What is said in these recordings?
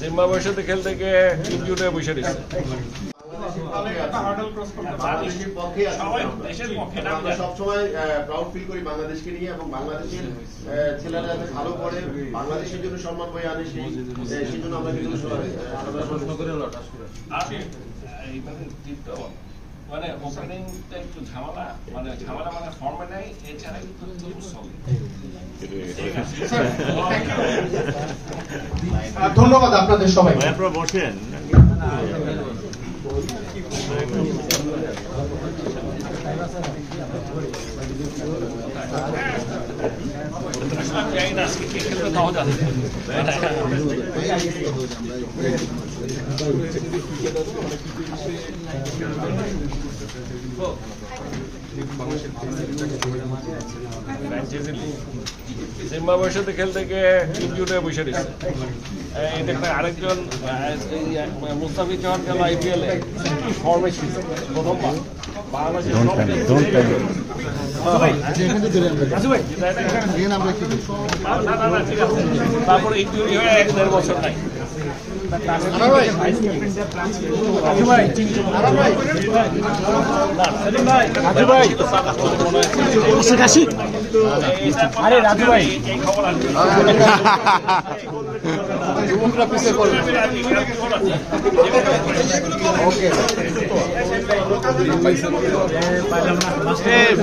জিম্বাবুয়ের সাথে খেলতে গিয়ে ইনজুরি হয়ে বসে রয়েছে। আমরা সবসময় প্রাউড ফিল করি বাংলাদেশকে নিয়ে, এবং বাংলাদেশের ছেলেরা যাতে ভালো করে বাংলাদেশের জন্য সম্মান বয়ে আনে সেই জন্য আমরা কিন্তু প্রশ্ন করে মানে ওপেনিংটা একটু ঝামেলা, মানে ফর্মে নাই, এছাড়া কিন্তু ধন্যবাদ আপনাদের সবাই। আপনারা বসেন। জিম্বাবুয়ের সাথে খেলতে গিয়ে ইনজুরি হয়ে বসে রয়েছে। এই দেখবেন আরেকজন মুস্তাফিজ জামান গেল IPL এ ফর্মে ছিল প্রথমবার তারপরে ইনজুরি হয়ে 1-1.5 বছর নাই। আরে রাজু ভাই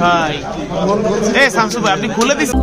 ভাই শামসু ভাই আপনি খুলে দিচ্ছেন।